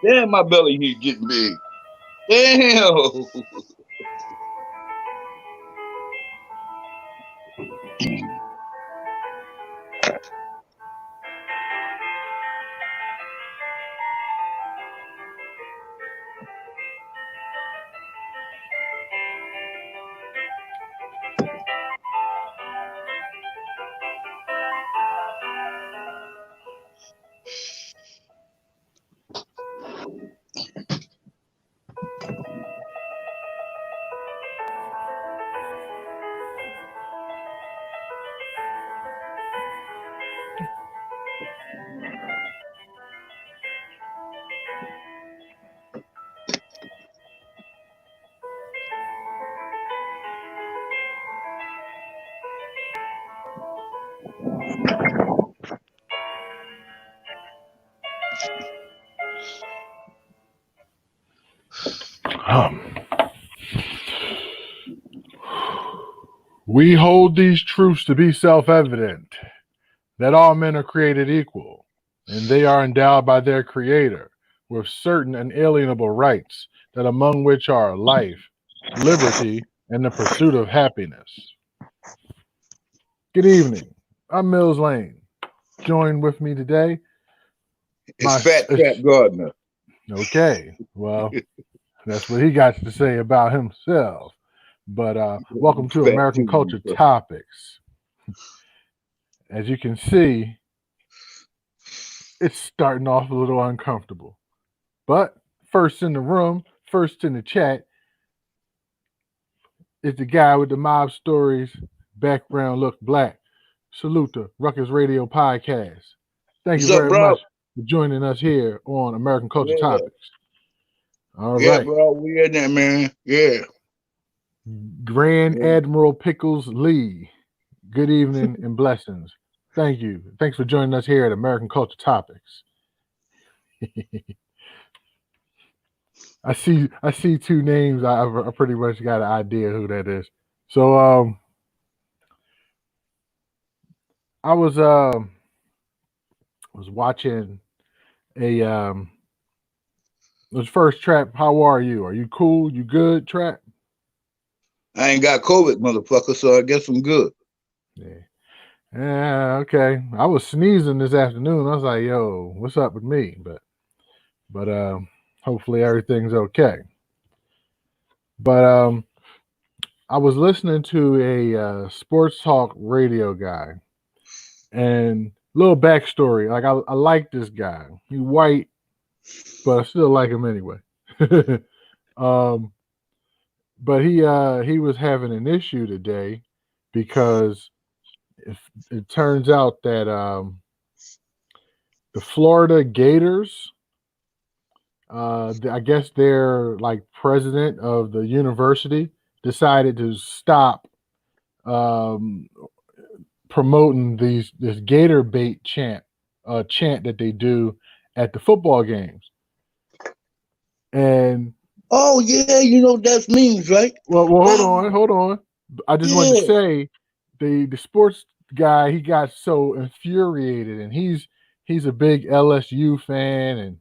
Damn, my belly heat getting big. Damn. We hold these truths to be self-evident, that all men are created equal, and they are endowed by their Creator with certain inalienable rights, that among which are life, liberty, and the pursuit of happiness. Good evening. I'm Mills Lane. Joined with me today, It's Fat Trap Gardner. Okay, well, that's what he got to say about himself. But welcome to Fat American Culture Topics. As you can see, it's starting off a little uncomfortable. But first in the room, first in the chat, is the guy with the mob stories, background look black. Salute to Ruckus Radio Podcast. Thank you What's up, very bro? much for joining us here on American Culture Topics. All yeah, right. bro, we in there, man. Yeah. Grand Admiral Pickles Lee. Good evening and blessings. Thank you. Thanks for joining us here at American Culture Topics. I see two names. I pretty much got an idea who that is. So I was watching a was first Trap. How are you? Are you cool? You good, Trap? I ain't got COVID, motherfucker, so I guess I'm good. Yeah. Yeah, okay. I was sneezing this afternoon. I was like, yo, what's up with me? But hopefully everything's okay. But I was listening to a sports talk radio guy, and little backstory. Like I like this guy. He's white, but I still like him anyway. But he was having an issue today because it turns out that the Florida Gators, I guess their like president of the university decided to stop um, promoting this Gator bait chant that they do at the football games. And oh yeah, that's memes, right? Well, hold on. I just wanted to say the sports guy, he got so infuriated, and he's a big LSU fan,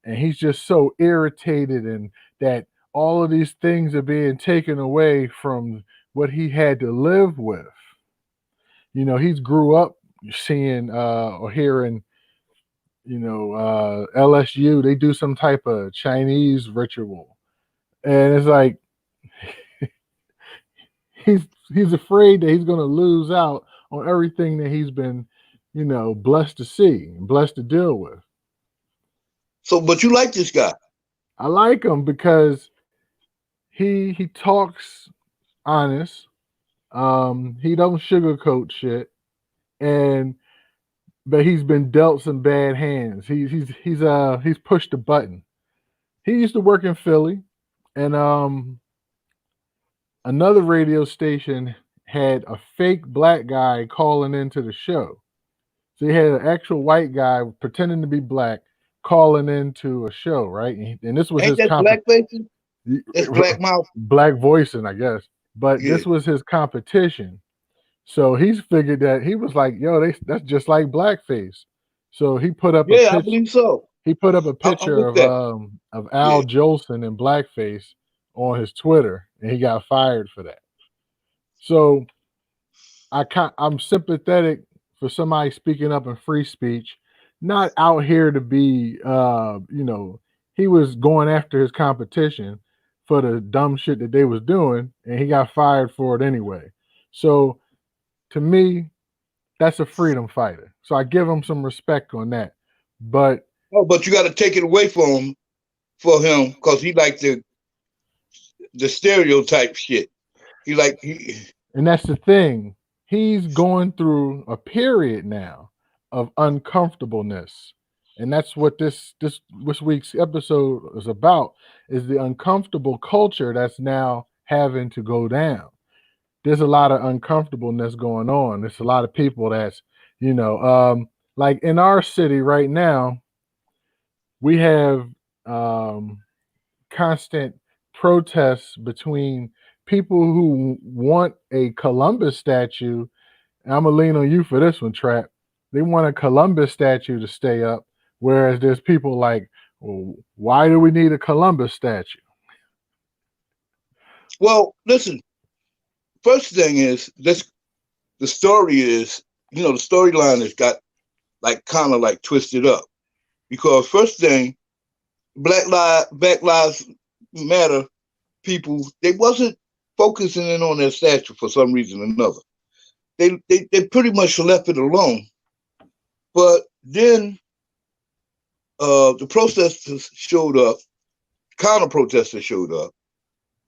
and he's just so irritated, and that all of these things are being taken away from what he had to live with. He's grew up seeing or hearing, LSU, they do some type of Chinese ritual. And it's like he's afraid that he's going to lose out on everything that he's been, blessed to see and blessed to deal with. So, but you like this guy? I like him because he talks honest. He don't sugarcoat shit, but he's been dealt some bad hands. He's pushed a button, he used to work in Philly, and another radio station had a fake black guy calling into the show. So he had an actual white guy pretending to be black calling into a show, right? And this was Ain't his that black faces? That's black mouth. black voicing, I guess. But Yeah. this was his competition. So he's figured that he was like, "Yo, that's just like blackface." So he put up a Yeah, I pitch. believe so. He put up a I'm picture with that. of Yeah. Al Jolson in blackface on his Twitter, and he got fired for that. So I'm sympathetic for somebody speaking up in free speech, not out here to be he was going after his competition for the dumb shit that they was doing, and he got fired for it anyway. So to me, that's a freedom fighter. So I give him some respect on that. But Oh, but you got to take it away for him because he like the stereotype shit. He like he. and that's the thing. He's going through a period now of uncomfortableness. And that's what this week's episode is about, is the uncomfortable culture that's now having to go down. There's a lot of uncomfortableness going on. There's a lot of people that's, like in our city right now, we have um constant protests between people who want a Columbus statue. And I'm gonna lean on you for this one, Trap. They want a Columbus statue to stay up, whereas there's people like, well, why do we need a Columbus statue? Well, listen. First thing is this. The story is, the storyline has got like kind of like twisted up because first thing, Black Lives Matter people, they wasn't focusing in on their statue for some reason or another. They pretty much left it alone. But then the protesters showed up, counter protesters showed up,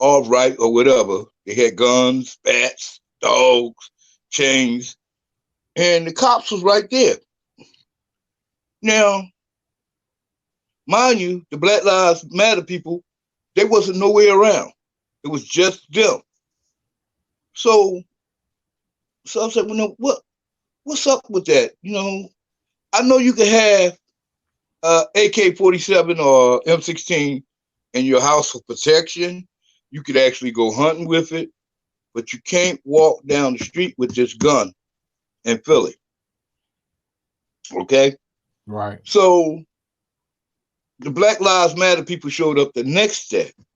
all right or whatever. They had guns, bats, dogs, chains, and the cops was right there. Now, mind you, the Black Lives Matter people, they wasn't nowhere around. It was just them. So, so I said, well, no, what's up with that? I know you can have AK-47 or M16 in your house for protection. You could actually go hunting with it, but you can't walk down the street with this gun in Philly. Okay? Right. So the Black Lives Matter people showed up the next day and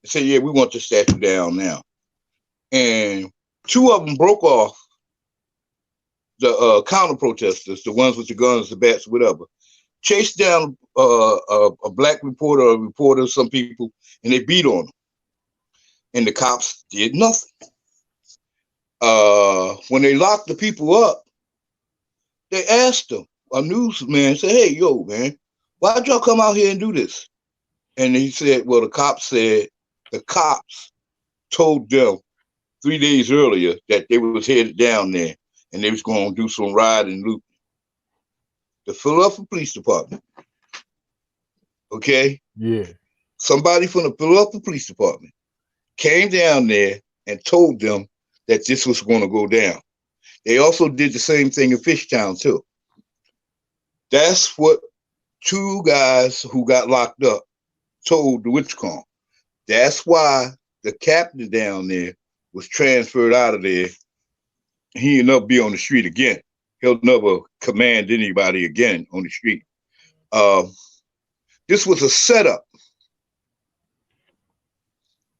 said, yeah, we want the statue down now. And two of them broke off the counter protesters, the ones with the guns, the bats, whatever, chased down a black reporter, a reporter, some people, and they beat on them. And the cops did nothing. When they locked the people up, they asked them, a newsman said, hey, yo, man, why'd y'all come out here and do this? And he said, well, the cops told them 3 days earlier that they was headed down there and they was going to do some ride and loot. The Philadelphia Police Department, okay? Yeah. Somebody from the Philadelphia Police Department came down there and told them that this was going to go down. They also did the same thing in Fishtown, too. That's what two guys who got locked up told the Witchcom. That's why the captain down there was transferred out of there. He'll never be on the street again. He'll never command anybody again on the street. This was a setup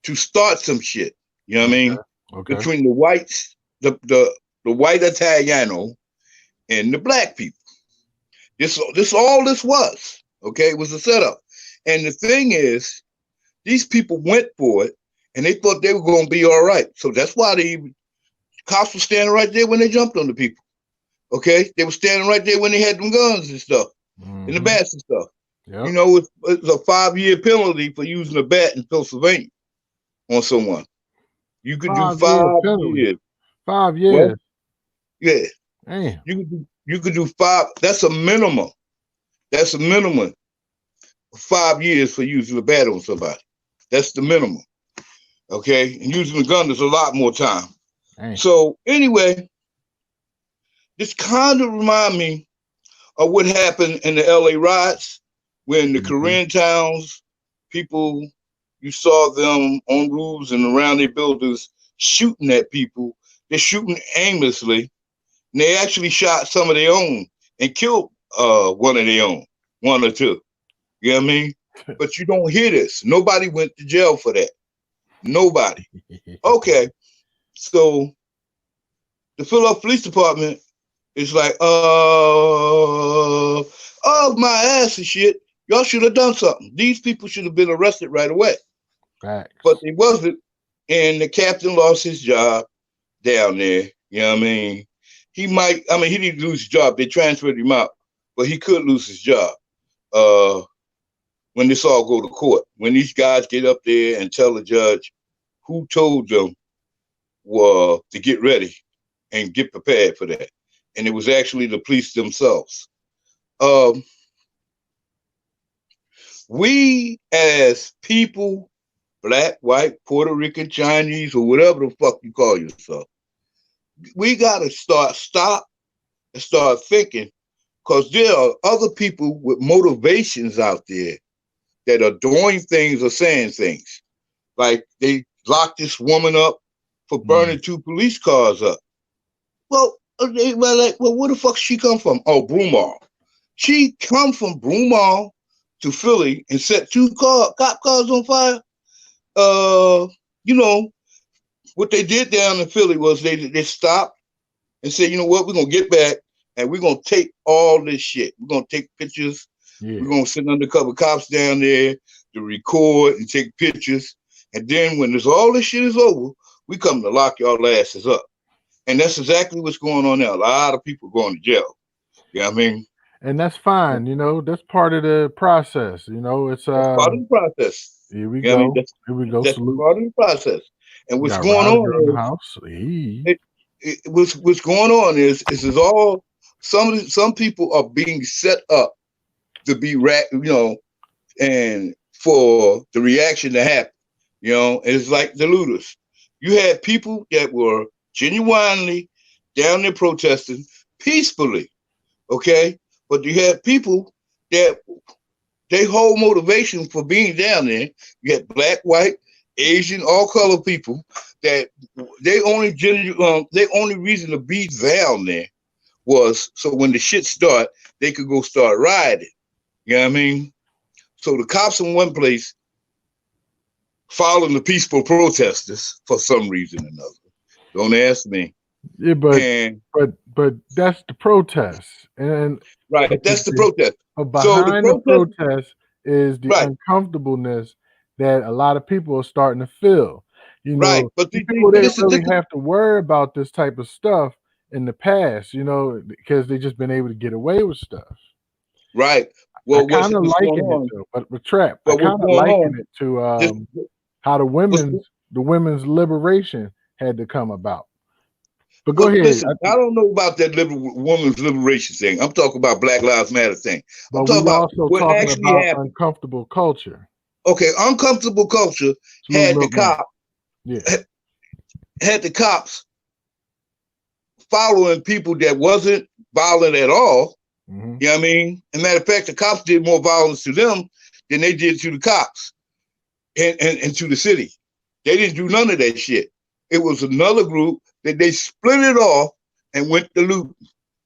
to start some shit. You know what I mean? Okay. Between the whites, the white Italiano, and the black people. This all this was. Okay, it was a setup. And the thing is, these people went for it, and they thought they were going to be all right. So that's why the cops were standing right there when they jumped on the people. Okay, they were standing right there when they had them guns and stuff, and the bats and stuff. Yep. It's a 5-year penalty for using a bat in Pennsylvania on someone. You could do 5 years. 5 years. What? Yeah. Damn. You could do 5. That's a minimum. That's a minimum. 5 years for using a bat on somebody. That's the minimum. Okay, and using a gun is a lot more time. Dang. So anyway, this kind of remind me of what happened in the LA riots when the Mhm. Korean towns, people, you saw them on roofs and around their buildings shooting at people. They're shooting aimlessly. And they actually shot some of their own and killed one of their own, one or two. You know what I mean? But you don't hear this. Nobody went to jail for that. Nobody. Okay, so the Philadelphia Police Department is like, oh my ass and shit. Y'all should have done something. These people should have been arrested right away, but Facts. they wasn't. And the captain lost his job down there. You know what I mean? He might. I mean, he didn't lose his job. They transferred him out, but he could lose his job. Uh, when this all go to court, when these guys get up there and tell the judge who told them to get ready and get prepared for that, and it was actually the police themselves. Um, we as people, black, white, Puerto Rican, Chinese, or whatever the fuck you call yourself, we gotta stop and start thinking, because there are other people with motivations out there that are doing things or saying things. Like they locked this woman up for burning 2 police cars up. Well, they were like, well, where the fuck she come from? Oh, Broomall. She come from Broomall to Philly and set 2 cop cars on fire. Uh, you know what they did down in Philly was they stopped and said, you know what, we're gonna get back and we're gonna take all this shit. We're gonna take pictures. Yeah. We're gonna send undercover cops down there to record and take pictures. And then when all this shit is over, we come to lock y'all asses up. And that's exactly what's going on now. A lot of people going to jail. You know what I mean? And that's fine, that's part of the process, it's That's part of the process. here we You know what I mean? go. Here we go. That's Salute. part of the process. And We what's got going Roger in the on house. Hey. what's going on is all some people are being set up to be and for the reaction to happen. It's like the looters. You had people that were genuinely down there protesting peacefully, okay? But you had people that they whole motivation for being down there. You had black, white, Asian, all color people that they only reason to be down there was so when the shit start, they could go start rioting. You know what I mean? So the cops in one place following the peaceful protesters for some reason or another. Don't ask me. Yeah, but And but that's the protest. And right, but that's the protest. So the behind the protest, protest is the right, uncomfortableness that a lot of people are starting to feel. right. But These people didn't this really is have to worry about this type of stuff in the past, because they just been able to get away with stuff. right. I Well, kind of what's going liken it on? to, but Trap. I Well, what's kind of going liken on? it to This, how what's, the women's liberation had to come about. But go well, ahead. listen, I don't know about that woman's liberation thing. I'm talking about Black Lives Matter thing. I'm But talking we about also what talking actually about happened. uncomfortable culture. Okay, uncomfortable culture Salute had the Lil Man. cop Yeah. had the cops following people that wasn't violent at all. Mm-hmm. You know what I mean? As a matter of fact, the cops did more violence to them than they did to the cops and to the city. They didn't do none of that shit. It was another group that they split it off and went to loot.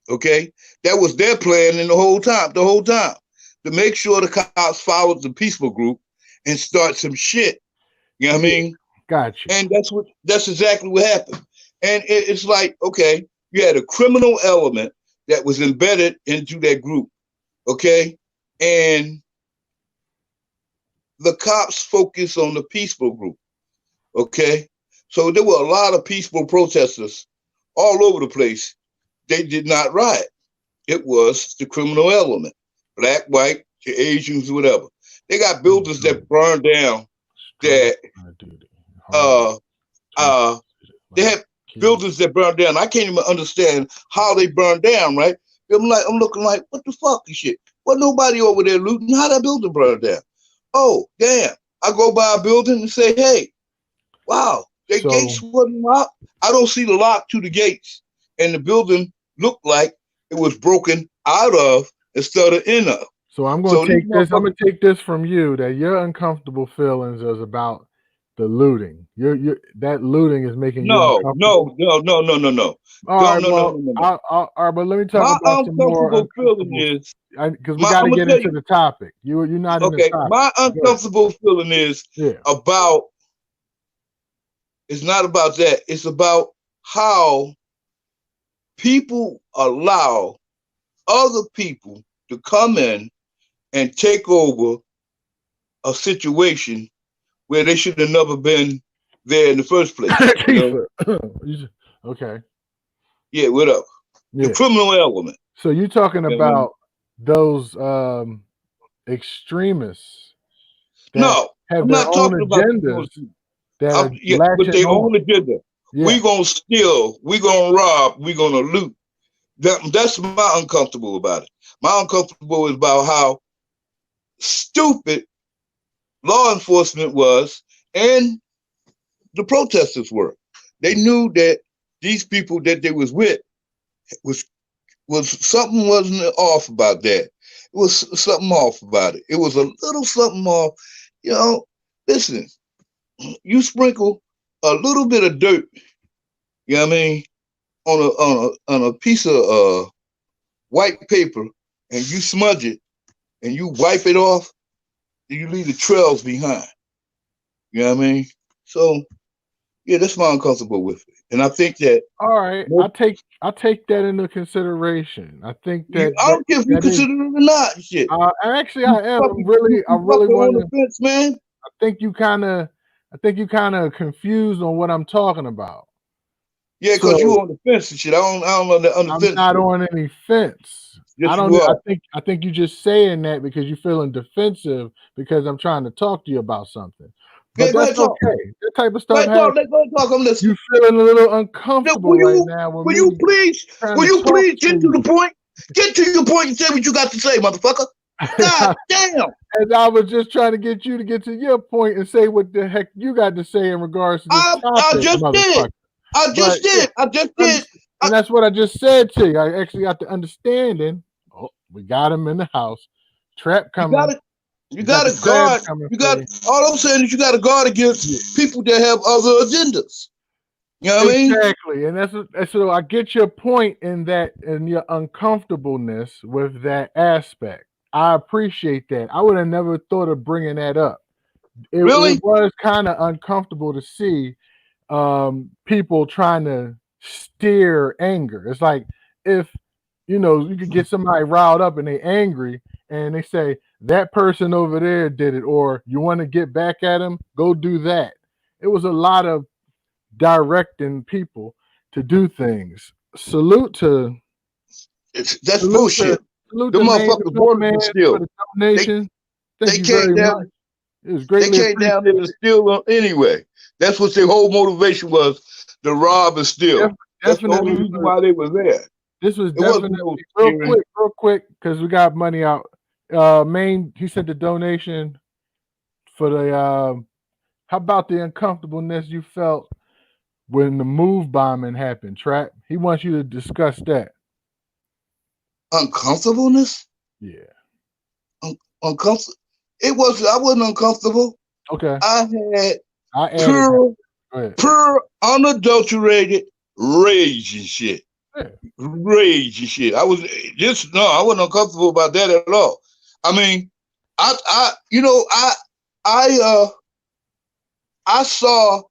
Okay? That was their plan in the whole time, to make sure the cops followed the peaceful group and start some shit. You know what I Yeah. mean? Got you. And that's exactly what happened. And it's like, okay, you had a criminal element that was embedded into that group, okay? And the cops focus on the peaceful group, okay? So there were a lot of peaceful protesters all over the place. They did not riot. It was the criminal element, black, white, Asians, whatever. They got buildings that burned down that uh uh they had buildings that burned down. I can't even understand how they burned down, right? I'm looking like, what the fuck is shit? Well, nobody over there looting. How that building burned down? Oh, damn. I go by a building and say, hey, wow, the So gates wasn't locked. I don't see the lock to the gates. And the building looked like it was broken out of instead of in of. So I'm gonna So these take this. I'm gonna motherfuckers, take this from you that your uncomfortable feelings is about the looting. Your that looting is making you no, uncomfortable. no, no, no, no, no, no. All Don't, right, no, no, well, no, no, no. all right, but let me talk My about some more uncomfortable feeling uncomfortable is, because we got I'm to going to get tell into you, the topic. You're not in the okay, topic. my Go ahead. uncomfortable feeling Yeah. about, it's not about that. It's about how people allow other people to come in and take over a situation where they should have never been there in the first place. You know? Kiefer. Okay. Yeah, what up? The Yeah. criminal element. So you're talking You know what I mean? about those extremists that No, have I'm their not own talking about the agendas bullshit. that are Yeah, but latching they on. own agenda. We Yeah. gonna steal, we gonna rob, we gonna loot. That's my uncomfortable about it. My uncomfortable is about how stupid law enforcement was and the protesters were. They knew that these people that they was with was something wasn't off about that. It was something off about it. It was a little something off. You know, listen, you sprinkle a little bit of dirt, you know what I mean, on a piece of white paper and you smudge it and you wipe it off, you leave the trails behind. You know what I mean? So yeah, that's why I'm comfortable with it. And I think that All right. I take that into consideration. I think that I don't care if you that is consider it or not. Shit, actually you I am. fucking I you really fucking want on to the fence, man. I think you kind of confused on what I'm talking about. Yeah, because you So on the fence and shit. I don't know the on the I'm fence not shit. on any fence. I Yes, don't. you are. I think you just saying that because you're feeling defensive because I'm trying to talk to you about something. Yeah, But go that's ahead talk. okay. That type of Go stuff ahead talk. happens. Go ahead talk. I'm You listening. feeling a little Now, uncomfortable right now with me trying will to you talk please to get to the you. point? Get to your point and say what you got to say, motherfucker. God damn. And I was just trying to get you to get to your point and say what the heck you got to say in regards to this I topic, just did. motherfucker. I But just yeah, did. I just under- did. I, and that's what I just said to you. I actually got the understanding. Oh, we got him in the house. Trap you coming. gotta you We got the gotta crabs guard. coming You for got you. all I'm saying is you gotta guard against people that have other agendas. You know what I mean? Exactly, and so I get your point in that in your uncomfortableness with that aspect. I appreciate that. I would have never thought of bringing that up. It Really? was kind of uncomfortable to see people trying to steer anger. It's like if you could get somebody riled up and they angry and they say that person over there did it, or you want to get back at them, go do that. It was a lot of directing people to do things. That's Salute to bullshit. salute The to Maine motherfuckers wanted Man to for steal. the They donation. Thank they you came very down. much. It was They greatly came down there to appreciated. steal anyway. That's what their whole motivation was: to rob and steal. Def- That's the only definitely reason why they were there. This was It wasn't definitely no steering. real quick, because we got money out. Maine, he sent the donation for the. How about the uncomfortableness you felt when the move bombing happened? Trap. He wants you to discuss that. Uncomfortableness. Yeah. Uncomfortable. It was. I wasn't uncomfortable. Okay. I had I added that. pure, Go ahead. pure, unadulterated rage and shit. Yeah. Rage and shit. I was just no. I wasn't uncomfortable about that at all. I mean, you know, I, I saw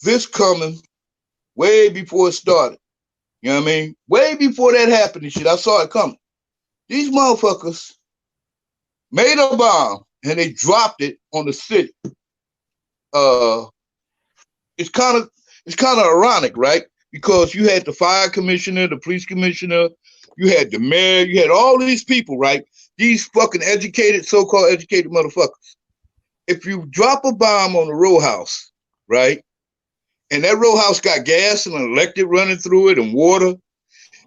this coming way before it started. You know what I mean? Way before that happened and shit. I saw it coming. These motherfuckers made a bomb and they dropped it on the city. Uh, it's kind of ironic, right? Because you had the fire commissioner, the police commissioner, you had the mayor, you had all these people, right? These fucking educated, so-called educated motherfuckers. If you drop a bomb on a row house, right, and that row house got gas and electric running through it and water,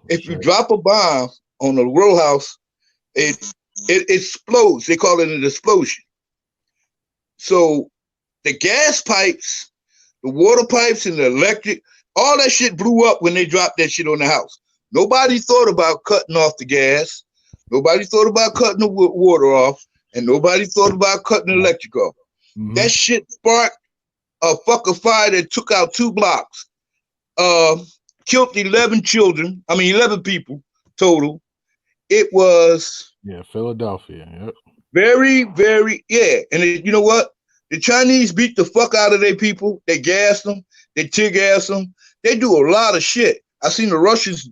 if you Shit. drop a bomb on a row house, It explodes. They call it an explosion. So the gas pipes, the water pipes, and the electric, all that shit blew up when they dropped that shit on the house. Nobody thought about cutting off the gas. Nobody thought about cutting the water off. And nobody thought about cutting the electric off. Mm-hmm. That shit sparked a fucking fire that took out 2 blocks. Uh, Killed 11 children. I mean, 11 people total. It was Philadelphia. Yep. very, very, yeah. And you know what? The Chinese beat the fuck out of their people. They gassed them. They tear gas them. They do a lot of shit. I seen the Russians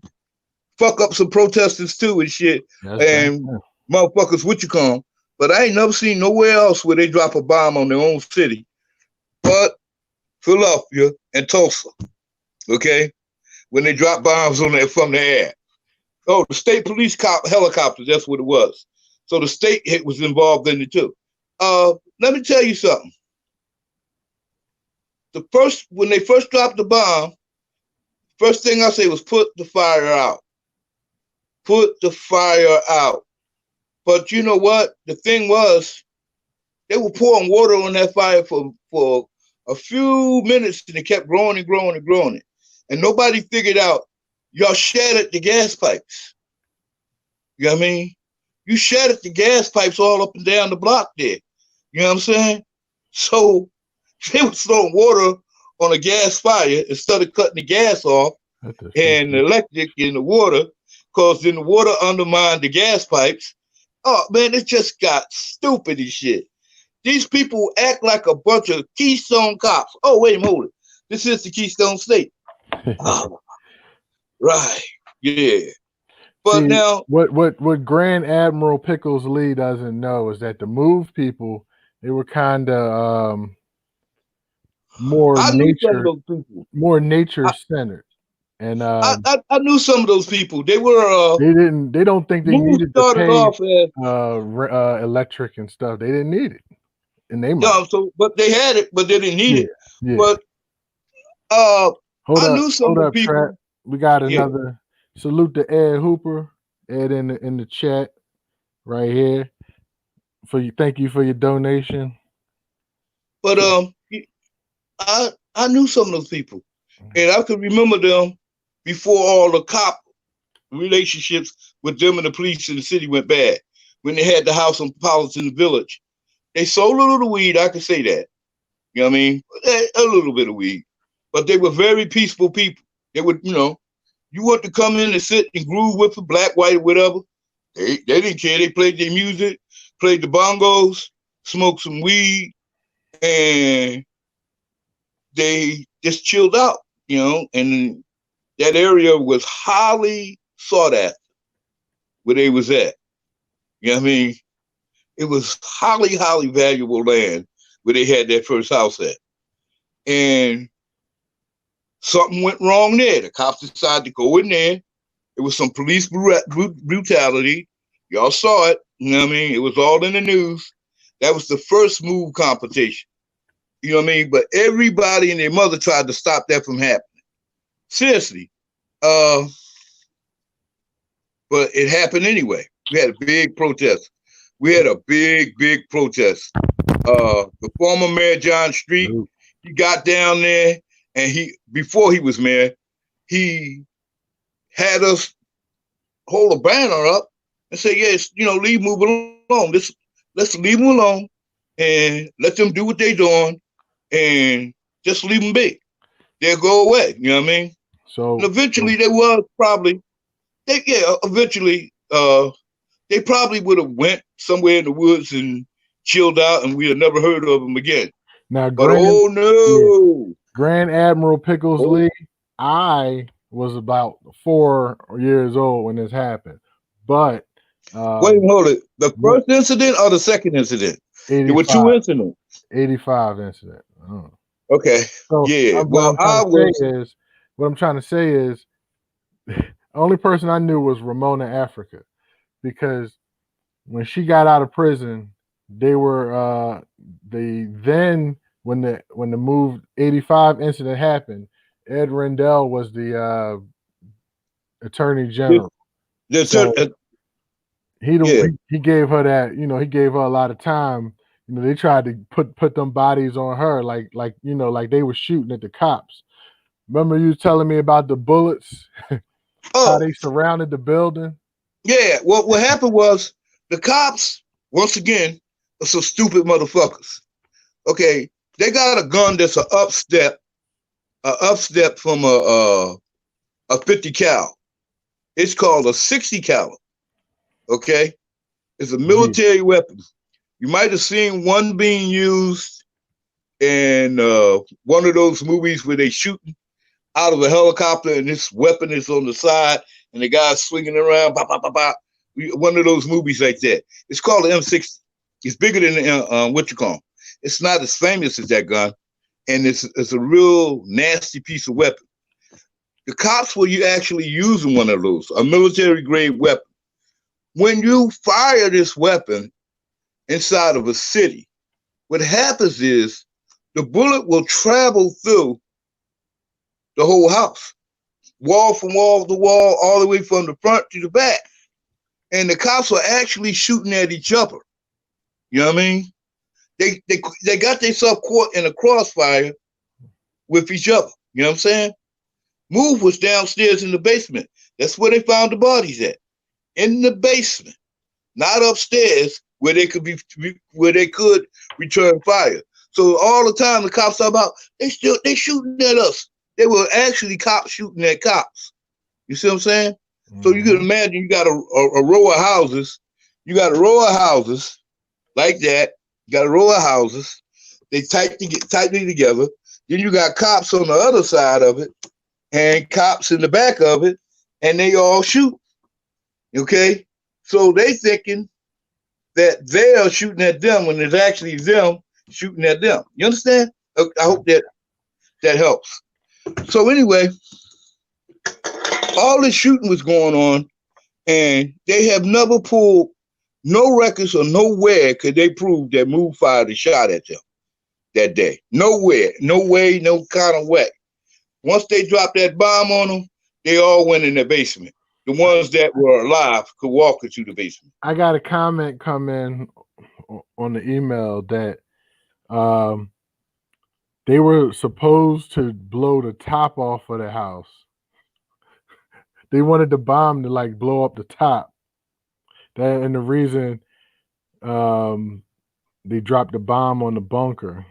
fuck up some protesters too and shit. That's And bad. motherfuckers, what you call them. But I ain't never seen nowhere else where they drop a bomb on their own city. But Philadelphia and Tulsa, okay? When they drop bombs on there from the air. Oh, the state police helicopters, that's what it was. So the state was involved in it too. Let me tell you something. When they first dropped the bomb, first thing I say was put the fire out. Put the fire out. But you know what? The thing was, they were pouring water on that fire for a few minutes, and it kept growing and growing and growing. And nobody figured out, y'all shattered the gas pipes. You know what I mean? You shattered the gas pipes all up and down the block there. You know what I'm saying? So they were throwing water on a gas fire instead of cutting the gas off and the electric in the water, because then the water undermined the gas pipes. Oh man, it just got stupid as shit. These people act like a bunch of Keystone cops. Oh, wait a minute. This is the Keystone State. Oh, right. Yeah. But See, now what Grand Admiral Pickles Lee doesn't know is that the Move people, they were kind of more I knew some of nature, those people. more nature centered, and I knew some of those people. They were they don't think they Move needed to started pay off as electric and stuff. They didn't need it, and they might. yeah, so but they had it, but they didn't need Yeah, it. yeah. But I knew some Hold of the up, Trap. people. We got Yeah. another salute to Ed Hooper. Ed in the chat right here for you. Thank you for your donation. But I knew some of those people, and I could remember them before all the cop relationships with them and the police in the city went bad. When they had the house on Politan Village, they sold a little weed. I could say that. You know what I mean? A little bit of weed, but they were very peaceful people. They would, you want to come in and sit and groove with the black, white, whatever. They didn't care. They played their music, played the bongos, smoked some weed, and they just chilled out, and that area was highly sought after where they was at. You know what I mean? It was highly, highly valuable land where they had that first house at. And something went wrong there. The cops decided to go in there. It was some police brutality. Y'all saw it. You know what I mean? It was all in the news. That was the first move competition. You know what I mean? But everybody and their mother tried to stop that from happening. Seriously. But it happened anyway. We had a big protest. We had a big, big protest. The former mayor, John Street, he got down there, and before he was mayor, he had us hold a banner up and say, yes, leave move alone. Let's leave them alone and let them do what they're doing and just leave them be. They'll go away. You know what I mean? So and eventually they was probably eventually they probably would have went somewhere in the woods and chilled out, and we'd have never heard of them again. Now, but oh no, Grand Admiral Pickles Lee, I was about 4 years old when this happened. But wait, hold it. The first incident or the second incident? There were 2 incidents. 85 incident. Okay. So yeah. what I'm trying to say is the only person I knew was Ramona Africa, because when she got out of prison, they were when the move 85 incident happened, Ed Rendell was the attorney general. Yeah. he gave her that, he gave her a lot of time. They tried to put them bodies on her like they were shooting at the cops. Remember you telling me about the bullets, how Oh, they surrounded the building? yeah. What happened was the cops, once again, are some stupid motherfuckers. Okay, they got a gun that's a upstep from a 50 cal. It's called a 60 cal. Okay, it's a Yeah. military weapon. You might have seen one being used in one of those movies where they shooting out of a helicopter and this weapon is on the side and the guy's swinging around. Bah, bah, bah, bah. One of those movies like that. It's called the M60. It's bigger than the, what you call 'em. It's not as famous as that gun, and it's a real nasty piece of weapon. The cops were you actually using one of those, a military grade weapon. When you fire this weapon inside of a city, what happens is the bullet will travel through the whole house, wall from wall to wall, all the way from the front to the back. And the cops are actually shooting at each other. You know what I mean? They got themselves caught in a crossfire with each other. You know what I'm saying? Move was downstairs in the basement. That's where they found the bodies at. In the basement, not upstairs where they could return fire. So all the time the cops talk about they shooting at us. They were actually cops shooting at cops. You see what I'm saying? So you can Mm-hmm. imagine you got a row of houses. You got a row of houses like that. You got a row of houses. They tightly together. Then you got cops on the other side of it and cops in the back of it, and they all shoot. Okay, so they thinking that they are shooting at them when it's actually them shooting at them. You understand? I hope that helps. So anyway, all this shooting was going on, and they have never pulled no records or nowhere could they prove that Move fired a shot at them that day. Nowhere, no way, no kind of way. Once they dropped that bomb on them, they all went in the basement. The ones that were alive could walk into the basement. I got a comment come in on the email that um, they were supposed to blow the top off of the house. They wanted the bomb to like blow up the top. That and the reason um, they dropped the bomb on the bunker.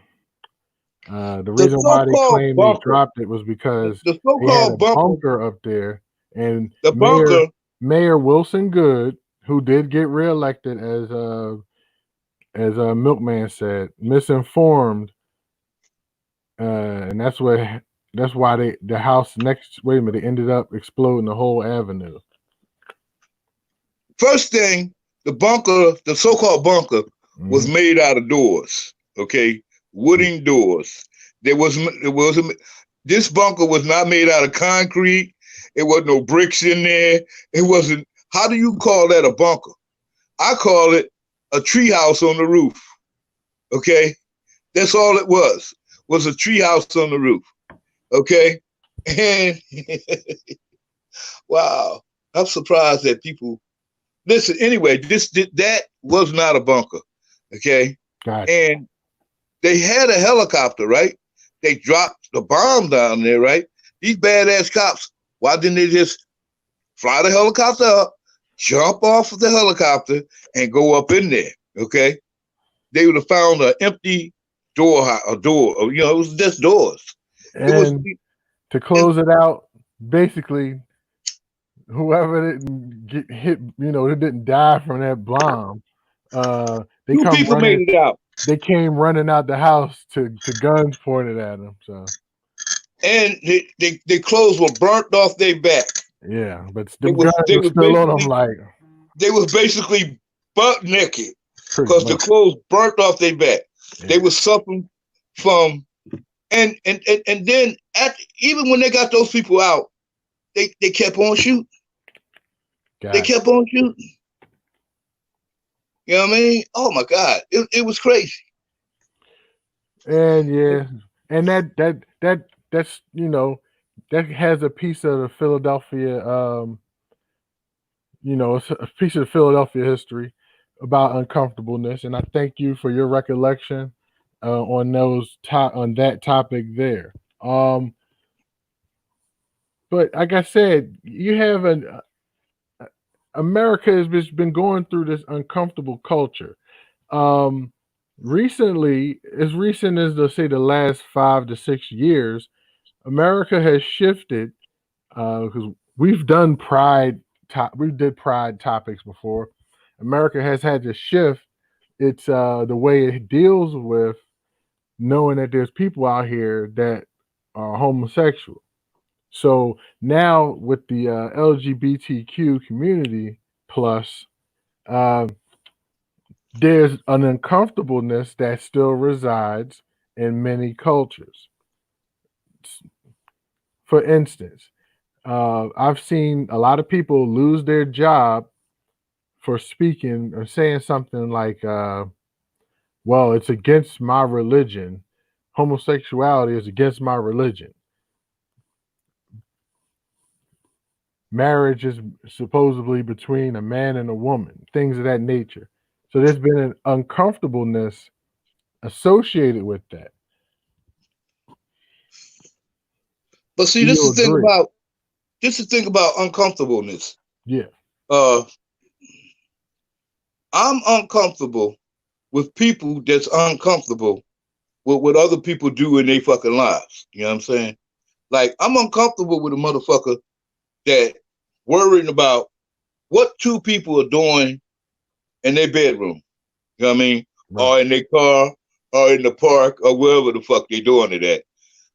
The The reason why they so-called claimed they bunker, dropped it was because the they had a so-called bunker, bunker up there, and the Mayor bunker, Mayor Wilson Good, who did get reelected as a milkman said, misinformed, and that's why the house next. Wait a minute, they ended up exploding the whole avenue. first thing, the so-called bunker was Hmm. made out of doors, okay? Wooden doors. There was this bunker was not made out of concrete. It wasn't no bricks in there. It wasn't, how do you call that a bunker? I call it a treehouse on the roof, okay? That's all it was a treehouse on the roof, okay? And wow, I'm surprised that people listen. Anyway, that was not a bunker, okay? Gotcha. And they had a helicopter, right? They dropped the bomb down there, right? These badass cops, why didn't they just fly the helicopter up, jump off of the helicopter, and go up in there? Okay, they would have found an empty door. It was just doors. It was, And to and close it out, basically, whoever didn't get hit, they didn't die from that bomb. They two come people made running. it out, They came running out the house to guns pointed at them. So and their clothes were burnt off their back. yeah, but It them was guns they were was still on them, basically like they was basically butt naked pretty because the much. clothes burnt off their back. They Yeah, were suffering from and then even when they got those people out, they kept on shooting. They gotcha. kept on shooting. You know what I mean? Oh my God, it was crazy. And yeah, and that's that has a piece of the Philadelphia it's a piece of Philadelphia history about uncomfortableness, and I thank you for your recollection on on that topic there. Um, but like I said, you have an America has just been going through this uncomfortable culture. Um, Recently, as recent as the last 5 to 6 years, America has shifted because we've done we did pride topics before. America has had to shift its the way it deals with knowing that there's people out here that are homosexual. So now with the LGBTQ community plus, uh, there's an uncomfortableness that still resides in many cultures. For instance, I've seen a lot of people lose their job for speaking or saying something like, well, it's against my religion. Homosexuality is against my religion. Marriage is supposedly between a man and a woman, things of that nature. So there's been an uncomfortableness associated with that. But see, Do you agree? this is the thing about uncomfortableness. Yeah. Uh, I'm uncomfortable with people that's uncomfortable with what other people do in their fucking lives. You know what I'm saying? Like I'm uncomfortable with a motherfucker that worrying about what two people are doing in their bedroom. You know what I mean? Right. Or in their car, or in the park, or wherever the fuck they doing it at.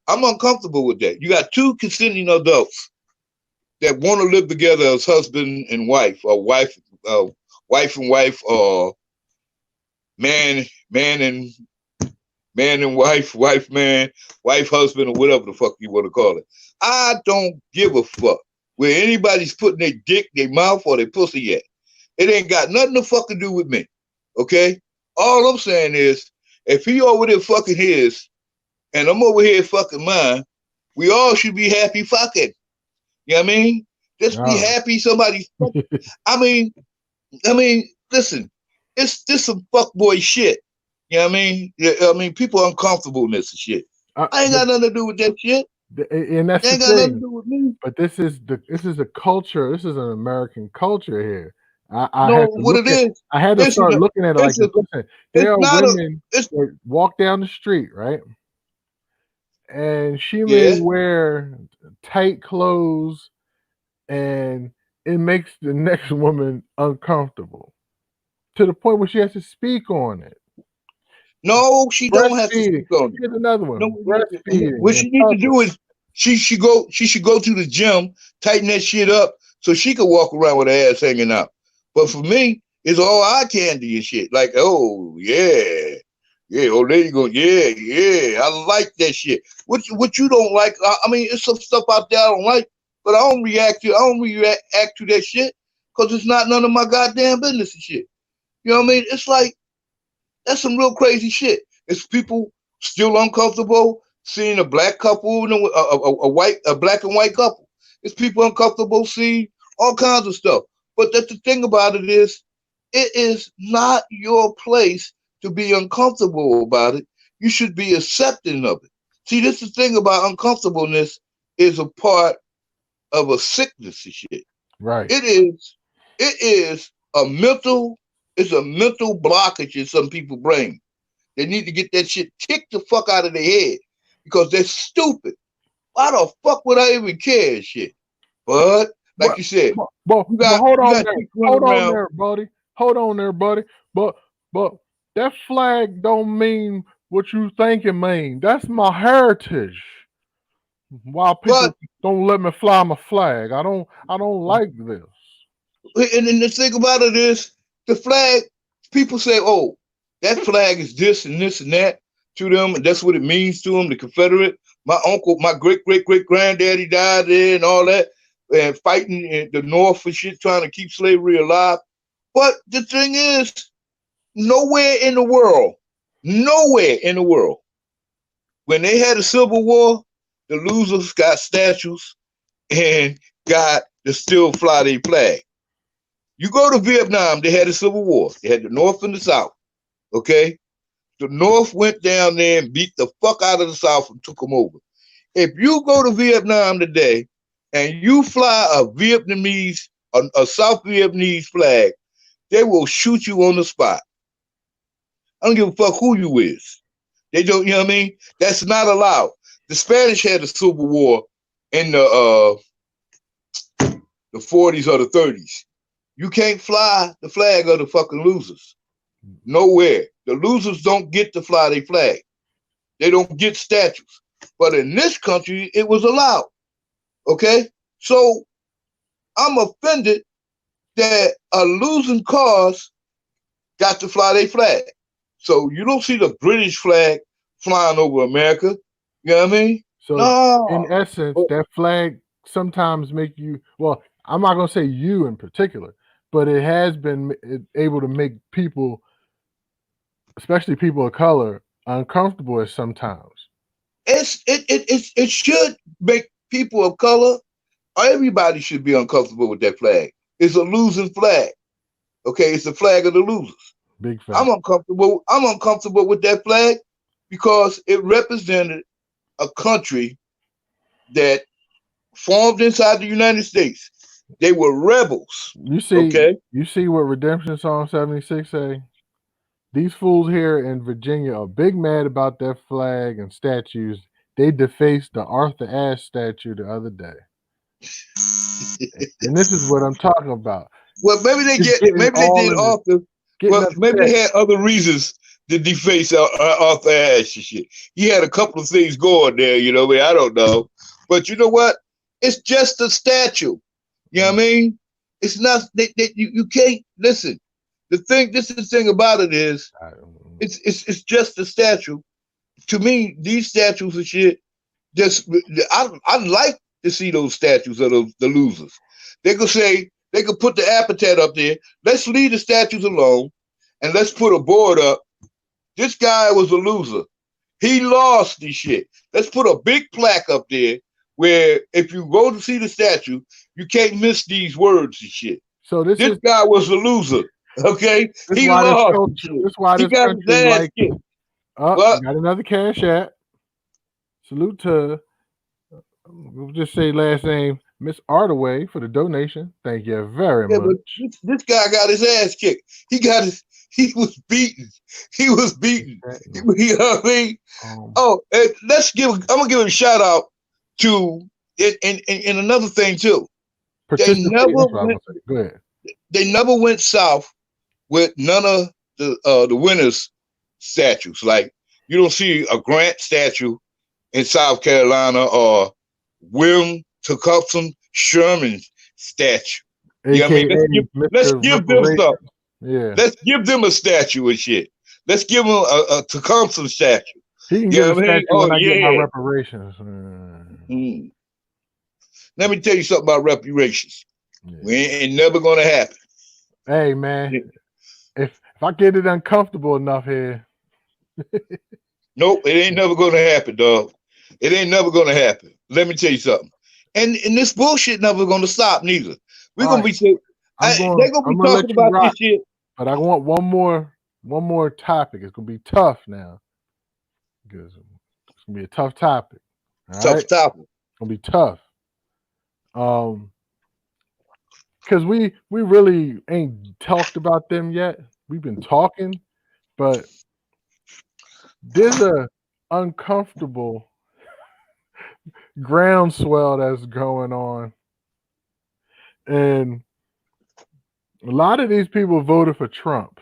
I'm uncomfortable with that. You got two consenting adults that want to live together as husband and wife, or wife and wife, or man, man and wife, wife man, wife husband, or whatever the fuck you want to call it. I don't give a fuck where anybody's putting their dick, their mouth, or their pussy at. It ain't got nothing to fucking do with me. Okay? All I'm saying is, if he over there fucking his, and I'm over here fucking mine, we all should be happy fucking. You know what I mean? Just be Oh. happy somebody's fucking. I mean, listen, it's this some fuckboy shit. You know what I mean? Yeah, I mean, people uncomfortableness and shit. I ain't But got nothing to do with that shit. and that's It the ain't got nothing to thing. do with me. But this is a culture. This is an American culture here. I No, had to what look it at. is, I had to it's start a, looking at it like it's a, this. Listen, it's there are not a, women it's that walk down the street, right, and she may yeah. wear tight clothes, and it makes the next woman uncomfortable to the point where she has to speak on it. No, she don't have to Breastfeeding. speak on it. Here's another No, one. Breastfeeding what in she need to public. do is she should go to the gym, tighten that shit up so she could walk around with her ass hanging out. But for me, it's all eye candy and shit. Like, oh yeah, yeah, oh there you go, yeah, yeah, I like that shit. What you don't like? I mean, it's some stuff out there I don't like, but I don't react to that shit because it's not none of my goddamn business and shit. You know what I mean? It's like that's some real crazy shit. It's people still uncomfortable seeing a black couple, a black and white couple. It's people uncomfortable seeing all kinds of stuff. But that's the thing about it is, it is not your place to be uncomfortable about it. You should be accepting of it. See, this is the thing about uncomfortableness is a part of a sickness and shit. Right. It is, it is a mental, it's a mental blockage in some people's brain. They need to get that shit kicked the fuck out of their head because they're stupid. Why the fuck would I even care and shit? But like But you said, but hold you on got there. chicks running Hold on around. there, buddy. Hold on there, buddy. But but that flag don't mean what you think it mean. That's my heritage. Why But people don't let me fly my flag? I don't like this. and the thing about it is the flag. People say, "Oh, that flag is this and that" to them, and that's what it means to them. The Confederate. My uncle, my great granddaddy died there and all that, and fighting in the North and shit, trying to keep slavery alive. But the thing is, nowhere in the world, when they had a civil war, the losers got statues and got to still fly their flag. You go to Vietnam, they had a civil war. They had the North and the South. Okay, the North went down there and beat the fuck out of the South and took them over. If you go to Vietnam today and you fly a Vietnamese, a South Vietnamese flag, they will shoot you on the spot. I don't give a fuck who you is. They don't, you know what I mean? That's not allowed. The Spanish had a civil war in the 40s or the 30s. You can't fly the flag of the fucking losers. Nowhere. The losers don't get to fly their flag. They don't get statues. But in this country, it was allowed. Okay? So I'm offended that a losing cause got to fly their flag. So you don't see the British flag flying over America. You know what I mean? So in No. essence, that flag sometimes make you, well, I'm not gonna say you in particular, but it has been able to make people, especially people of color, uncomfortable at sometimes. It should make people of color, everybody should be uncomfortable with that flag. It's a losing flag. Okay, it's the flag of the losers. Big I'm fact. uncomfortable. I'm uncomfortable with that flag because it represented a country that formed inside the United States. They were rebels. You see, Okay, you see what Redemption Song 76 say? These fools here in Virginia are big mad about their flag and statues. They defaced the Arthur Ashe statue the other day. And this is what I'm talking about. well, It's getting maybe they all did in the Arthur. getting Well, maybe they upset. had other reasons to deface Arthur Ashe and shit. He had a couple of things going there, you know. I don't know, but you know what? It's just a statue. You know what I mean? It's not. You can't listen. This is the thing about it is, it's just a statue. To me, these statues and shit. Just I'd like to see those statues of the losers. They could say they could put the epithet up there. Let's leave the statues alone, and let's put a board up. This guy was a loser. He lost this shit. Let's put a big plaque up there where if you go to see the statue, you can't miss these words and shit. So This guy was a loser. Okay, this he why this lost and culture shit. this why He this got his country ass like kicked. we What? got another cash app. Salute to we'll just say last name Miss Ardaway for the donation. Thank you very Yeah, but much. this guy got his ass kicked. He was beaten. He was beaten. You know what I mean? Um, Oh, and I'm gonna give a shout out to and another thing too. They participate. never That's what I was went. gonna say. Go ahead. They never went south with none of the winners' statues. Like you don't see a Grant statue in South Carolina or William Tecumseh Sherman statue. You know what I AKA mean? Let's Mr. give them Reparation. something. Yeah. Let's give them a statue and shit. Let's give them a Tecumseh statue. He can You get know a what I mean? statue Oh when I get my yeah. reparations. Mm. Let me tell you something about reparations. Yeah. We ain't never gonna happen. Hey man, if I get it uncomfortable enough here, Nope, it ain't never gonna happen, dog. It ain't never gonna happen. Let me tell you something. And this bullshit never gonna stop neither. We're all gonna right, be they're gonna I'm be gonna talking let you about this rock, shit. but I want one more topic. It's gonna be tough now because it's gonna be a tough topic. All right, Tough it's topic. gonna be tough. Um, because we really ain't talked about them yet. We've been talking, but there's a uncomfortable groundswell that's going on, and a lot of these people voted for Trump.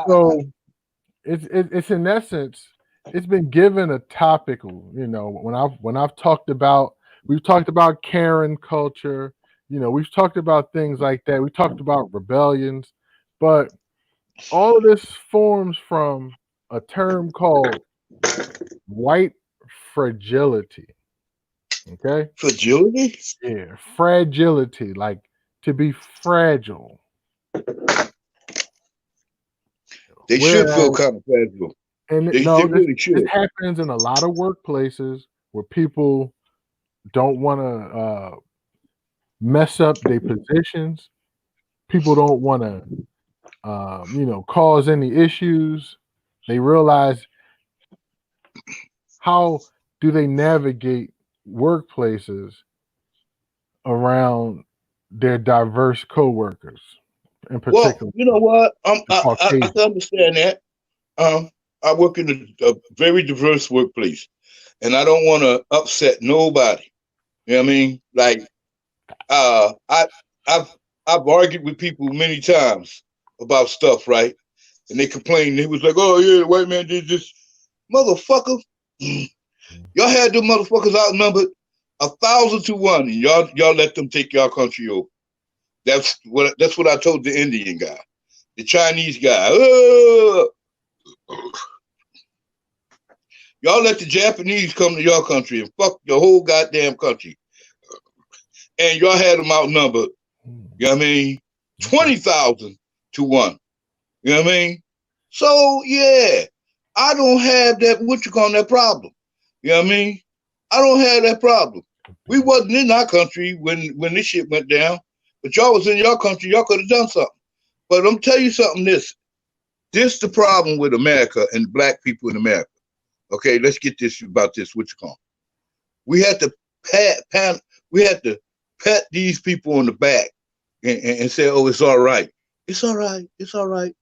So it's in essence, it's been given a topical. You know, when I've talked about we've talked about Karen culture. You know, we've talked about things like that. We talked about rebellions, but all of this forms from a term called white fragility. Okay, Fragility? yeah, fragility, like to be fragile. They should feel Whereas, kind of fragile. and They no, really this should. happens in a lot of workplaces where people don't want to mess up their positions. People don't want to, cause any issues. They realize how do they navigate workplaces around their diverse coworkers, in Well, particular you know what? the I Caucasian. can understand that. I work in a very diverse workplace, and I don't want to upset nobody. You know what I mean? Like, uh, I, I've I've argued with people many times about stuff, right? And they complain. They was like, "Oh yeah, the white man did this, motherfucker." Y'all had them motherfuckers outnumbered 1,000 to 1, and y'all let them take y'all country over. That's what I told the Indian guy, the Chinese guy. Y'all let the Japanese come to your country and fuck your whole goddamn country, and y'all had them outnumbered. You know what I mean? Okay. 20,000 to 1. You know what I mean? So yeah, I don't have that. What you call that problem? You know what I mean? I don't have that problem. We wasn't in our country when this shit went down, but y'all was in your country. Y'all could have done something. But I'm tell you something. This the problem with America and black people in America. Okay, let's get this about this. What you call? We had to we had to pat these people on the back and say, "Oh, it's all right. It's all right. It's all right."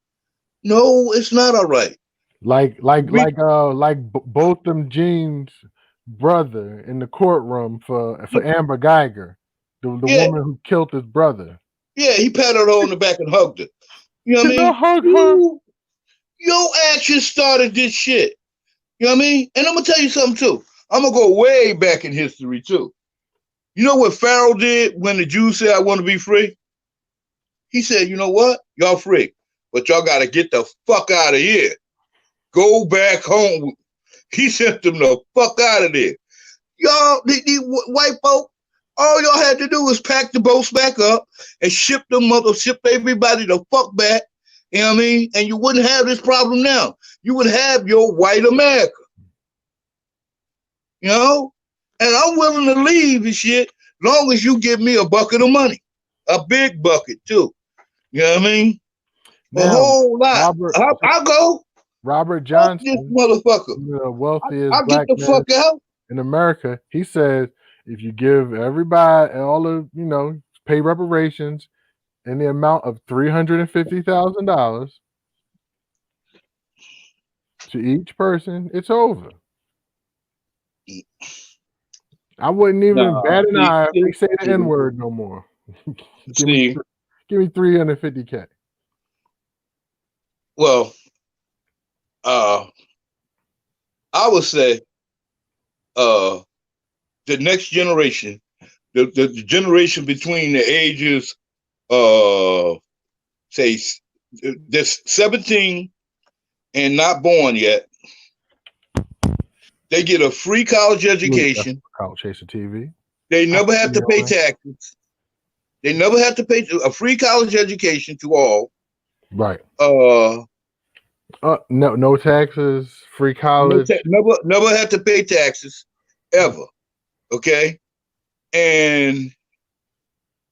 No, it's not all right. Like like We like both them Jeans brother in the courtroom for Amber Geiger, the yeah, woman who killed his brother. yeah. He patted her on the back and hugged her. You know what I Did not mean? hug her. You your actions started this shit. You know what I mean? And I'm gonna tell you something too. I'm gonna go way back in history too. You know what Pharaoh did when the Jews said, "I want to be free"? He said, "You know what? Y'all free, but y'all got to get the fuck out of here. Go back home." He sent them the fuck out of there. Y'all, the white folk, all y'all had to do was pack the boats back up and ship everybody the fuck back. You know what I mean? And you wouldn't have this problem now. You would have your white America, you know? And I'm willing to leave and shit long as you give me a bucket of money. A big bucket too. You know what I mean? A Now, whole lot. Robert I'll go. Robert Fuck this Johnson, motherfucker. the wealthiest I'll get black the man fuck out. in America, he said if you give everybody all of pay reparations in the amount of $350,000 to each person, it's over. I wouldn't even Nah, bat an see, eye if see, they say the N see, word no more. give me see. give me 350K. Well, uh, I would say uh, the next generation, the generation between the ages, uh, say, that's 17 and not born yet, they get a free college education. Kyle Chaser TV. They I never see have to you pay on it. taxes. They never have to pay a free college education to all. Right. Uh, No taxes, free college. never have to pay taxes ever. Okay, and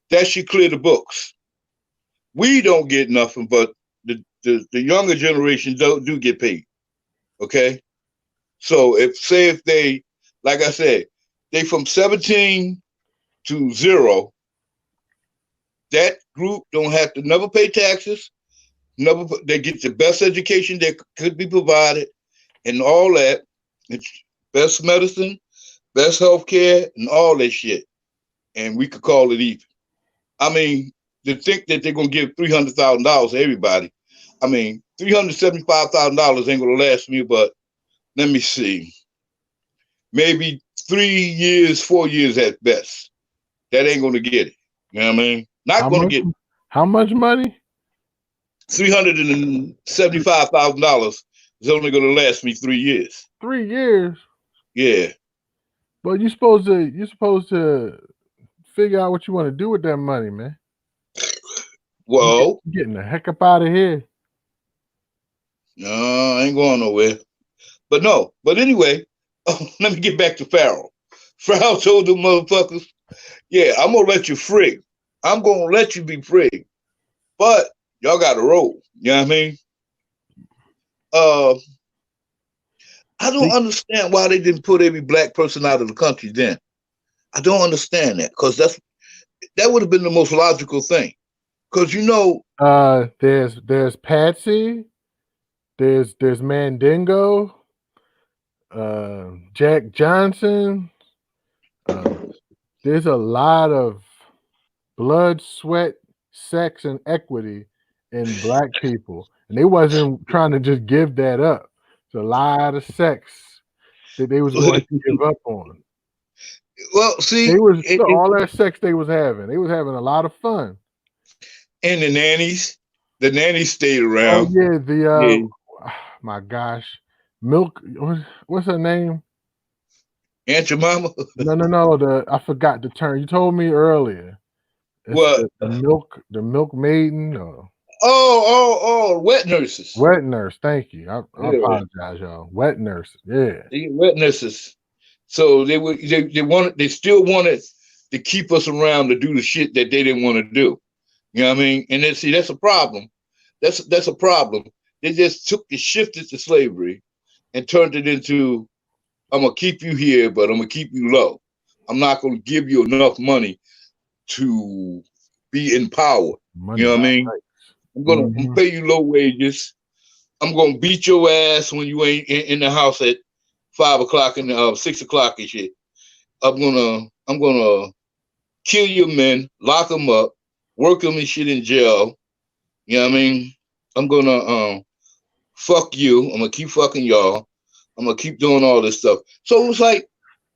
that should clear the books. We don't get nothing, but the younger generation do get paid. Okay, so if they, like I said, they from 17 to 0, that group don't have to never pay taxes. Never, they get the best education that could be provided and all that. It's best medicine, best health care, and all that shit. And we could call it even. I mean, to think that they're gonna give $300,000 to everybody. I mean, $375,000 ain't gonna last me, but let me see, maybe 3 years, 4 years at best. That ain't gonna get it. You know what I mean? Not How gonna much? get How much money? $375,000 is only gonna last me 3 years. 3 years. Yeah. But you're supposed to figure out what you want to do with that money, man. Well, You getting the heck up out of here. no, I ain't going nowhere. But no. But anyway, let me get back to Pharaoh. Pharaoh told them motherfuckers, Yeah, I'm gonna let you free. I'm gonna let you be free, but y'all got to roll. You know what I mean? Uh, I don't See, understand why they didn't put every black person out of the country then. I don't understand that because that would have been the most logical thing. Because there's Patsy, there's Mandingo, Jack Johnson. Uh, there's a lot of blood, sweat, sex, and equity in black people, and they wasn't trying to just give that up. It's a lot of sex that they was going to give up on. well, They see, was look, all that sex they was having. They was having a lot of fun. and the nannies stayed Oh around. yeah, the Yeah, my gosh, Milk. What's her name? Aunt Jemima. No. The I forgot the term. You told me earlier. It's What? the milk maiden or Wet nurses. wet nurse. Thank you. I Yeah, apologize, y'all. Wet nurse. Yeah. wet nurses. So they still wanted to keep us around to do the shit that they didn't want to do. You know what I mean? And then see, that's a problem. That's a problem. They just took the shifted to slavery and turned it into I'm gonna keep you here, but I'm gonna keep you low. I'm not gonna give you enough money to be in power. You Money know what I got mean? rights. I'm Hmm. pay you low wages. I'm gonna beat your ass when you ain't in the house at 5 o'clock and 6 o'clock and shit. I'm gonna kill your men, lock them up, work them and shit in jail. You know what I mean? I'm gonna fuck you. I'm gonna keep fucking y'all. I'm gonna keep doing all this stuff. So it was like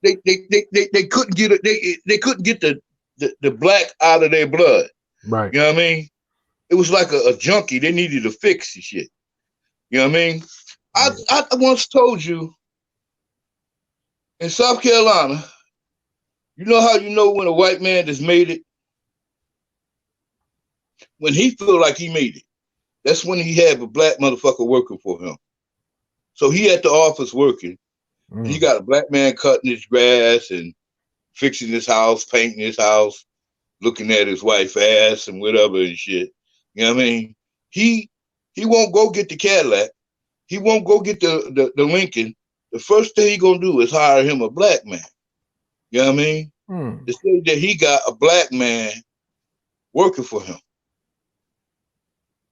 they couldn't get it. They couldn't get the black out of their blood. Right. You know what I mean? It was like a junkie. They needed to fix the shit. You know what I mean? I Yeah. I once told you in South Carolina. You know how you know when a white man has made it when he feel like he made it. That's when he had a black motherfucker working for him. So he at the office working, and he Mm. got a black man cutting his grass and fixing his house, painting his house, looking at his wife ass and whatever and shit. You know what I mean? He he won't go get the Cadillac. He won't go get the Lincoln. The first thing he gonna do is hire him a black man. You know what I mean? Mm. To say that he got a black man working for him.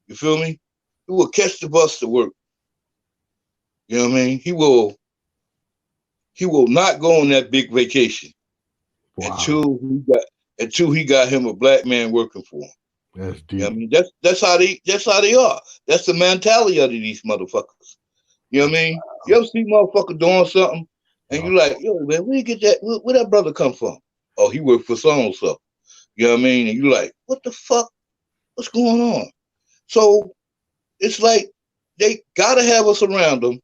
You feel me? He will catch the bus to work. You know what I mean? He will not go on that big vacation Wow. until he got him a black man working for him. That's You know what I deep. mean? That's how they are. That's the mentality of these motherfuckers. You know what I mean? You ever see motherfucker doing something and Oh, you like, yo, man, where you get that? Where that brother come from? Oh, he worked for so and so. You know what I mean? And you like, what the fuck? What's going on? So it's like they gotta have us around them.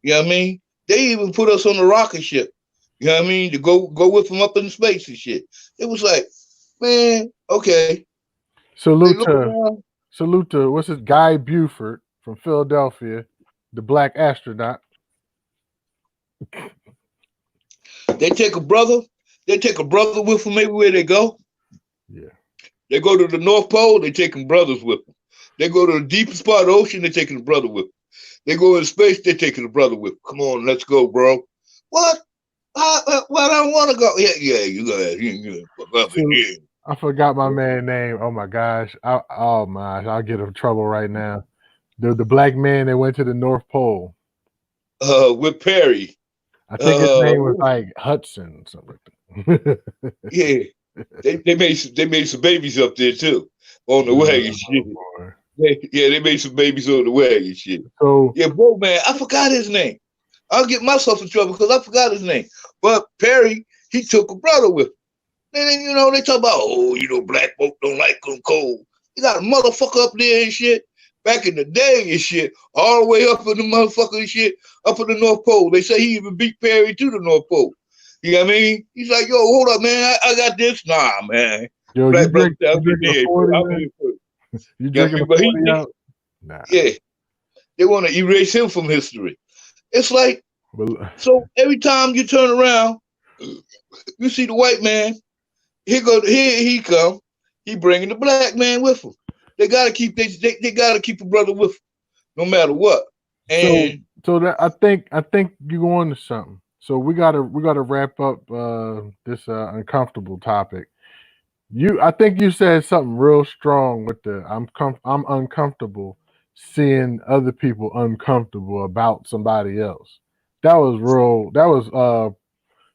You know what I mean? They even put us on the rocket ship. You know what I mean? To go with them up in space and shit. It was like, man, okay. They salute look to around. salute to what's his Guy Buford from Philadelphia, the black astronaut. They take a brother. They take a brother with them everywhere they go. Yeah. They go to the North Pole. They taking brothers with them. They go to the deepest part of the ocean. They taking the brother with them. They go in space. They taking the brother with them. Come on, let's go, bro. What? Well, I don't want to go. Yeah, yeah, you go ahead. So Yeah. I forgot my man name. Oh my gosh. Oh my, I'll get in trouble right now. The black man that went to the North Pole. With Perry. I think his Uh, name was like Hudson, something like that. yeah, they made some babies up there too on the wagon Oh shit. boy. They made some babies on the wagon shit. So Yeah, bro, man, I forgot his name. I'll get myself in trouble because I forgot his name. But Perry, he took a brother with him. And then, they talk about, black folk don't like them cold. You got a motherfucker up there and shit. Back in the day and shit, all the way up in the motherfucker and shit, up in the North Pole. They say he even beat Perry to the North Pole. You know what I mean? He's like, yo, hold up, man. I got this. Nah, man. yo, Black brother said, you I'm getting drinking a here. 40, I'm man? here first. You You know what I drinking mean? a But 40 out? Nah. yeah, they want to erase him from history. It's like, But so every time you turn around, you see the white man. Here he come. He bringing the black man with him. They gotta keep a brother with him, no matter what. So And so that I think you go on to something. So we gotta wrap up this uncomfortable topic. I think you said something real strong with the I'm uncomfortable seeing other people uncomfortable about somebody else. That was real. That was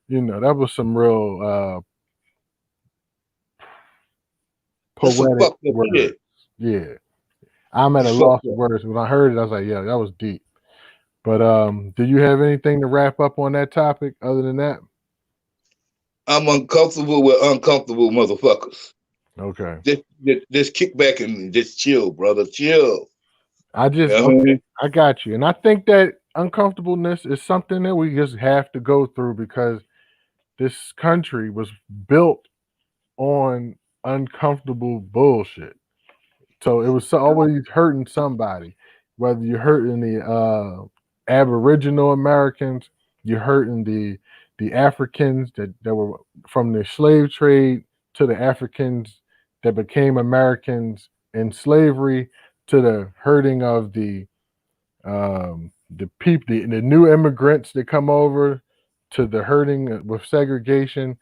that was some real that's some poetic fucked up words. shit. Yeah, I'm at a It's loss fucked of up. words. When I heard it, I was like, yeah, that was deep. But do you have anything to wrap up on that topic other than that? I'm uncomfortable with uncomfortable motherfuckers. Okay. Just kick back and just chill, brother. Chill. I You just know what I okay, mean? I got you. And I think that uncomfortableness is something that we just have to go through because this country was built on uncomfortable bullshit. So it was always hurting somebody, whether you're hurting the Aboriginal Americans, you're hurting the Africans that were from the slave trade to the Africans that became Americans in slavery to the hurting of the people, the new immigrants that come over to the hurting with segregation,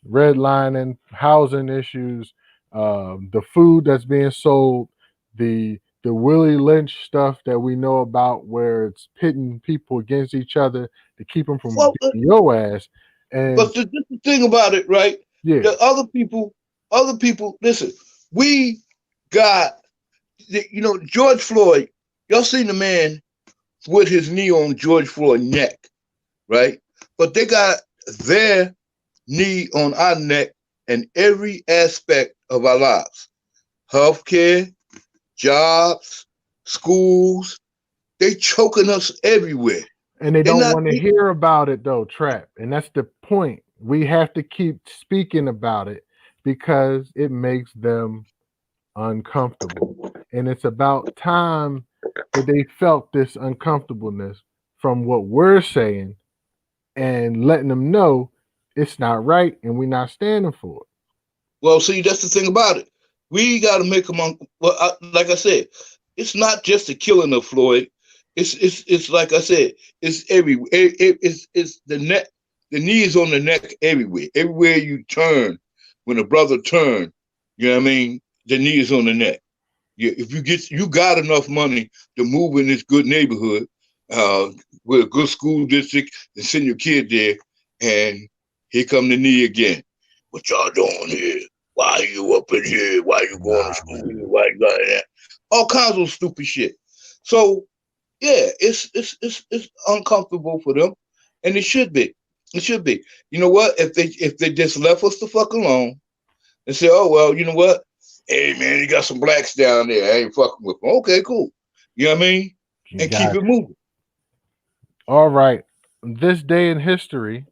redlining, housing issues, the food that's being sold, the Willie Lynch stuff that we know about, where it's pitting people against each other to keep them from Well, beating your ass. And but the thing about it, right? yeah, The other people. Listen, we got George Floyd. Y'all seen the man with his knee on George Floyd's neck, right? But they got their knee on our neck in every aspect of our lives: healthcare, jobs, schools. They choking us everywhere. and they They don't not. want to hear about it though, Trap. And that's the point. We have to keep speaking about it because it makes them uncomfortable. And it's about time that they felt this uncomfortableness from what we're saying and letting them know it's not right and we're not standing for Well, see, that's the thing about it. We got to make them. Well, like I said, it's not just the killing of Floyd. It's like I said. It's everywhere. It's the neck. The knee is on the neck everywhere. Everywhere you turn, when a brother turn, you know what I mean. The knee is on the neck. If you got enough money to move in this good neighborhood, uh, with a good school district, and send your kid there, and here come the knee again. What y'all doing here? Why are you up in here? Why are you it. going to Nah, school? man. Why you got that? All kinds of stupid shit. So yeah, it's uncomfortable for them, and it should be. It should be. You know what? If they just left us the fuck alone and say, oh well, you know what? Hey man, you got some blacks down there. I ain't fucking with them. Okay, cool. You know what I mean? You And keep got it moving. all right. This day in history,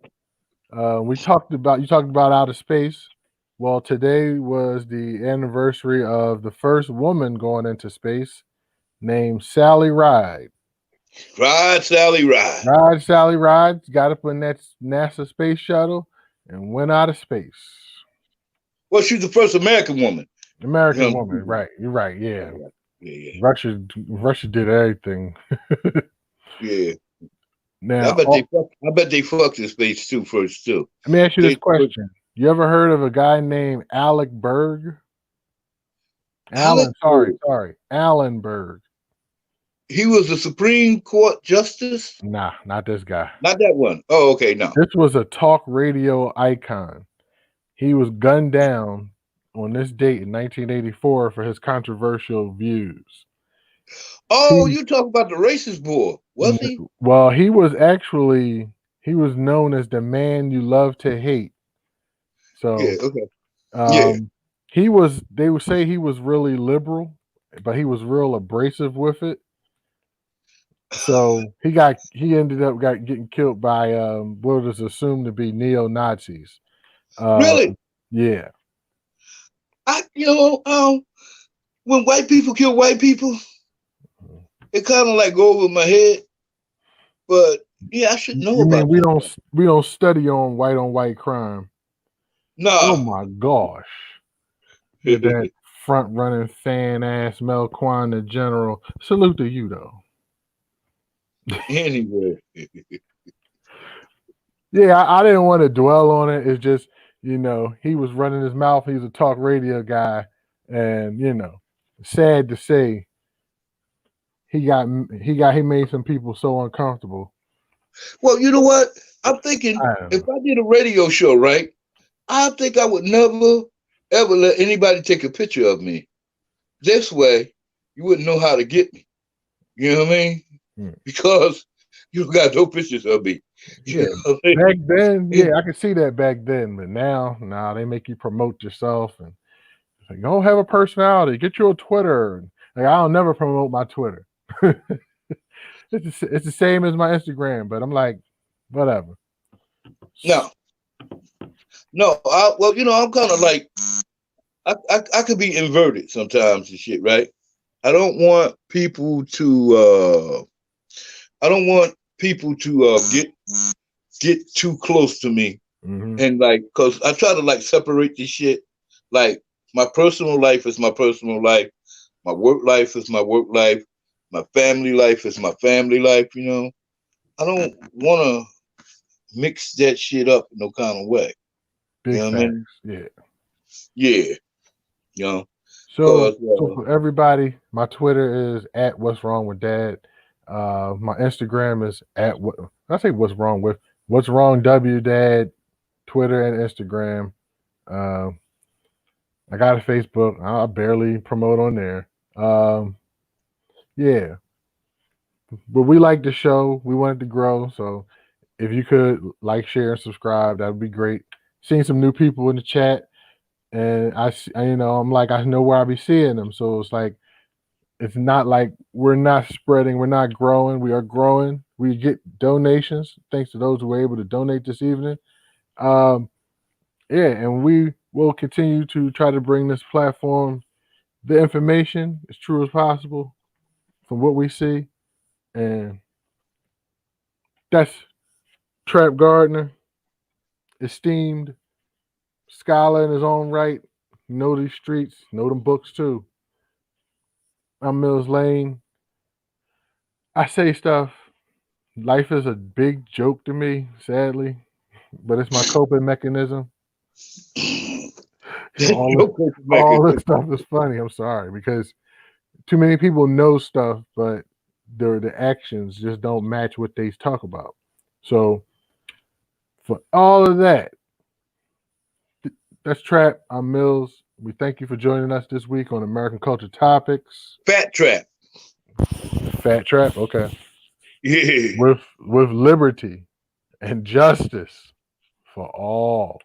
we talked about you talked about outer space. Well, today was the anniversary of the first woman going into space named Sally Ride. Ride, Sally, ride. Sally Ride got up in that NASA space shuttle and went out of space. Well, she's the first American woman. American You woman, right? You're right. Yeah, know, yeah, Russia did everything. yeah. Yeah. Now, I bet they fucked in space too first too. let me ask you this They question: you ever heard of a guy named Alec Berg? Alec Alan, Berg. Alan Berg. He was the Supreme Court justice. Nah, not this guy. Not that one. Oh, okay, no. This was a talk radio icon. He was gunned down on this date in 1984 for his controversial views. Oh, He you talk about the racist boy, was he? well, he was known as the man you love to hate. Yeah. So Okay. Yeah. um, he was. They would say he was really liberal, but he was real abrasive with it. So he ended up getting killed by what is assumed to be neo Nazis. Uh, Really? yeah, I when white people kill white people, it kind of like go over my head. But yeah, I should know you mean about we that. don't we don't study on white crime? Oh Nah. my gosh. With that front running fan ass Melquan the General. Salute to you though. Anyway. Yeah, I didn't want to dwell on it. It's just, he was running his mouth. He's a talk radio guy. And, sad to say, he made some people so uncomfortable. Well, you know what? I'm thinking I don't if know. I did a radio show, right? I think I would never ever let anybody take a picture of me. This way, you wouldn't know how to get me. You know what I mean? Hmm. Because you got no pictures of me. You Yeah. know what I Back then, mean? yeah, I could see that back then. But now, nah, they make you promote yourself and it's like, don't have a personality. Get you a Twitter. Like, I'll never promote my Twitter. It's the same as my Instagram, but I'm like, whatever. No, no. Well, I'm kind of like I could be inverted sometimes and shit, right? I don't want people to I don't want people to get too close to me Hmm. and like because I try to like separate this shit. Like my personal life is my personal life, my work life is my work life, my family life is my family life. I don't want to mix that shit up in no kind of way. You Big know what I mean? facts. Yeah. Yeah. You know, So, cause for everybody, my Twitter is at What's Wrong with Dad. My Instagram is at what I say What's Wrong W Dad. Twitter and Instagram. Uh, I got a Facebook. I barely promote on there. Yeah, but we like the show. We want it to grow. So if you could like, share, and subscribe, that would be great. Seeing some new people in the chat, and I'm like, I know where I be seeing them. So it's not like we're not spreading, we're not growing. We are growing. We get donations. Thanks to those who were able to donate this evening. Um, yeah, and we will continue to try to bring this platform the information as true as possible from what we see. And that's Trap Gardner, esteemed scholar in his own right. Know these streets, know them books too. I'm Mills Lane. I say stuff. Life is a big joke to me, sadly, but it's my coping mechanism. All this, your coping all this mechanism. stuff is funny. I'm sorry because too many people know stuff, but the actions just don't match what they talk about. So for all of that, that's Trap. I'm Mills. We thank you for joining us this week on American Culture Topics. Fat trap. Fat Trap, okay. Yeah. With liberty and justice for all.